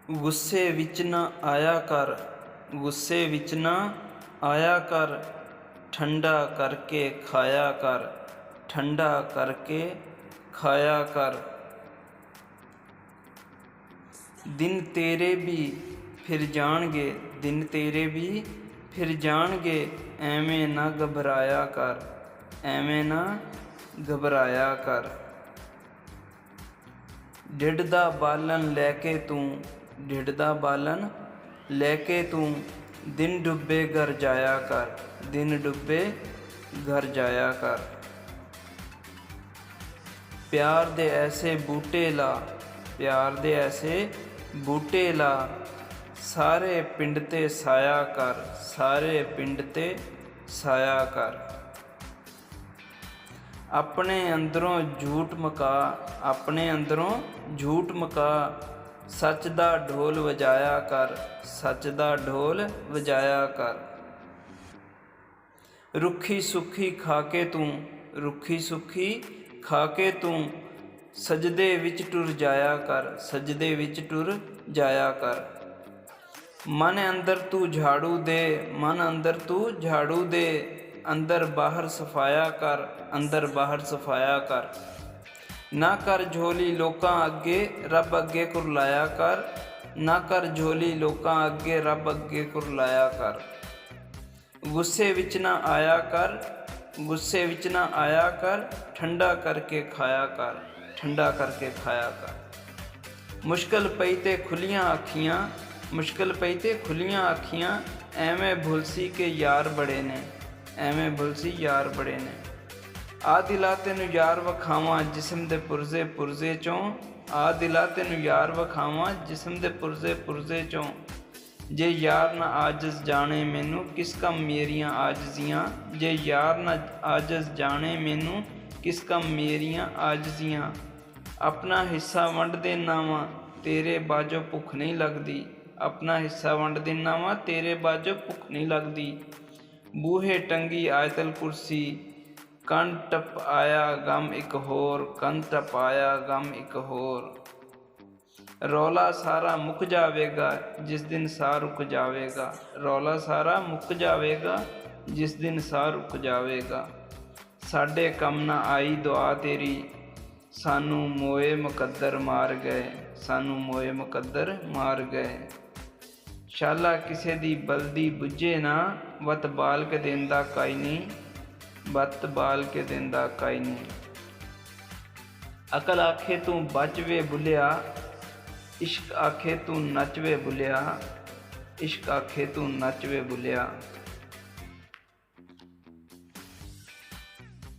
ਗੁੱਸੇ ਵਿੱਚ ਨਾ ਆਇਆ ਕਰ, ਗੁੱਸੇ ਵਿੱਚ ਨਾ ਆਇਆ ਕਰ, ਠੰਡਾ ਕਰਕੇ ਖਾਇਆ ਕਰ, ਠੰਡਾ ਕਰਕੇ ਖਾਇਆ ਕਰ। ਦਿਨ ਤੇਰੇ ਵੀ ਫਿਰ ਜਾਣਗੇ, ਦਿਨ ਤੇਰੇ ਵੀ ਫਿਰ ਜਾਣਗੇ, ਐਵੇਂ ਨਾ ਘਬਰਾਇਆ ਕਰ, ਐਵੇਂ ਨਾ ਘਬਰਾਇਆ ਕਰ। ਢਿੱਡ ਦਾ ਬਾਲਣ ਲੈ ਕੇ ਤੂੰ, ਢਿੱਡ ਦਾ ਬਾਲਣ ਲੈ ਕੇ ਤੂੰ, ਦਿਨ ਡੁੱਬੇ ਘਰ ਜਾਇਆ ਕਰ, ਦਿਨ ਡੁੱਬੇ ਘਰ ਜਾਇਆ ਕਰ। ਪਿਆਰ ਦੇ ਐਸੇ ਬੂਟੇ ਲਾ, ਪਿਆਰ ਦੇ ਐਸੇ ਬੂਟੇ ਲਾ, ਸਾਰੇ ਪਿੰਡ ਤੇ ਸਾਇਆ ਕਰ, ਸਾਰੇ ਪਿੰਡ ਤੇ ਸਾਇਆ ਕਰ। ਆਪਣੇ ਅੰਦਰੋਂ ਝੂਠ ਮੁਕਾ, ਆਪਣੇ ਅੰਦਰੋਂ ਝੂਠ ਮੁਕਾ, ਸੱਚ ਦਾ ਢੋਲ ਵਜਾਇਆ ਕਰ, ਸੱਚ ਦਾ ਢੋਲ ਵਜਾਇਆ ਕਰ। ਰੁੱਖੀ ਸੁੱਖੀ ਖਾ ਕੇ ਤੂੰ, ਰੁੱਖੀ ਸੁੱਖੀ ਖਾ ਕੇ ਤੂੰ, ਸਜਦੇ ਵਿੱਚ ਟੁਰ ਜਾਇਆ ਕਰ, ਸਜਦੇ ਵਿੱਚ ਟੁਰ ਜਾਇਆ ਕਰ। ਮਨ ਅੰਦਰ ਤੂੰ ਝਾੜੂ ਦੇ, ਮਨ ਅੰਦਰ ਤੂੰ ਝਾੜੂ ਦੇ, ਅੰਦਰ ਬਾਹਰ ਸਫਾਇਆ ਕਰ, ਅੰਦਰ ਬਾਹਰ ਸਫਾਇਆ ਕਰ। ਨਾ ਕਰ ਝੋਲੀ ਲੋਕਾਂ ਅੱਗੇ, ਰੱਬ ਅੱਗੇ ਕੁਰਲਾਇਆ ਕਰ, ਨਾ ਕਰ ਝੋਲੀ ਲੋਕਾਂ ਅੱਗੇ, ਰੱਬ ਅੱਗੇ ਕੁਰਲਾਇਆ ਕਰ। ਗੁੱਸੇ ਵਿੱਚ ਨਾ ਆਇਆ ਕਰ, ਗੁੱਸੇ ਵਿੱਚ ਨਾ ਆਇਆ ਕਰ, ਠੰਡਾ ਕਰਕੇ ਖਾਇਆ ਕਰ, ਠੰਡਾ ਕਰਕੇ ਖਾਇਆ ਕਰ। ਮੁਸ਼ਕਲ ਪਈ ਤੇ ਖੁੱਲੀਆਂ ਅੱਖੀਆਂ, ਮੁਸ਼ਕਲ ਪਈ ਤੇ ਖੁੱਲੀਆਂ ਅੱਖੀਆਂ, ਐਵੇਂ ਭੁਲਸੀ ਕੇ ਯਾਰ ਬੜੇ ਨੇ, ਐਵੇਂ ਭੁਲਸੀ ਯਾਰ ਬੜੇ ਨੇ। ਆ ਦਿਲਾ ਤੈਨੂੰ ਯਾਰ ਵਿਖਾਵਾਂ ਜਿਸਮ ਦੇ ਪੁਰਜ਼ੇ ਪੁਰਜ਼ੇ ਚੋਂ, ਆ ਦਿਲਾ ਤੈਨੂੰ ਯਾਰ ਵਿਖਾਵਾਂ ਜਿਸਮ ਦੇ ਪੁਰਜ਼ੇ ਪੁਰਜ਼ੇ ਚੋਂ। ਜੇ ਯਾਰ ਨਾ ਆਜਜ਼ ਜਾਣੇ ਮੈਨੂੰ ਕਿਸ ਕੰਮ ਮੇਰੀਆਂ ਆਜਜ਼ੀਆਂ, ਜੇ ਯਾਰ ਨਾ ਆਜਜ਼ ਜਾਣੇ ਮੈਨੂੰ ਕਿਸ ਕੰਮ ਮੇਰੀਆਂ ਆਜਜ਼ੀਆਂ। ਆਪਣਾ ਹਿੱਸਾ ਵੰਡ ਦੇਨਾ ਵਾਂ ਤੇਰੇ ਬਾਝੋਂ ਭੁੱਖ ਨਹੀਂ ਲੱਗਦੀ, ਆਪਣਾ ਹਿੱਸਾ ਵੰਡ ਦੇਨਾ ਵਾਂ ਤੇਰੇ ਬਾਝੋਂ ਭੁੱਖ ਨਹੀਂ ਲੱਗਦੀ। ਬੂਹੇ ਟੰਗੀ ਆਇਤਲ ਕੁਰਸੀ, ਕੰਨ ਟੱਪ ਆਇਆ ਗਮ ਇੱਕ ਹੋਰ, ਕੰਨ ਟੱਪ ਆਇਆ ਗਮ ਇੱਕ ਹੋਰ। ਰੌਲਾ ਸਾਰਾ ਮੁੱਕ ਜਾਵੇਗਾ ਜਿਸ ਦਿਨ ਸਾਹ ਰੁਕ ਜਾਵੇਗਾ, ਰੌਲਾ ਸਾਰਾ ਮੁੱਕ ਜਾਵੇਗਾ ਜਿਸ ਦਿਨ ਸਾਹ ਰੁਕ ਜਾਵੇਗਾ। ਸਾਡੇ ਕੰਮ ਨਾ ਆਈ ਦੁਆ ਤੇਰੀ, ਸਾਨੂੰ ਮੋਏ ਮੁਕੱਦਰ ਮਾਰ ਗਏ, ਸਾਨੂੰ ਮੋਏ ਮੁਕੱਦਰ ਮਾਰ ਗਏ। ਸ਼ਾਲਾ ਕਿਸੇ ਦੀ ਬਲਦੀ ਬੁੱਝੇ ਨਾ, ਵਤ ਬਾਲ ਕੇ ਦਿੰਦਾ ਕਾਈ ਨਹੀਂ, ਵਤ ਬਾਲ ਕੇ ਦਿੰਦਾ ਕਾਈ ਨਹੀਂ। ਅਕਲ ਆਖੇ ਤੂੰ ਬਚ ਵੇ ਬੁੱਲਿਆ, ਇਸ਼ਕ ਆਖੇ ਤੂੰ ਨੱਚ ਵੇ ਬੁੱਲਿਆ, ਇਸ਼ਕ ਆਖੇ ਤੂੰ ਨੱਚ ਵੇ ਬੁੱਲਿਆ।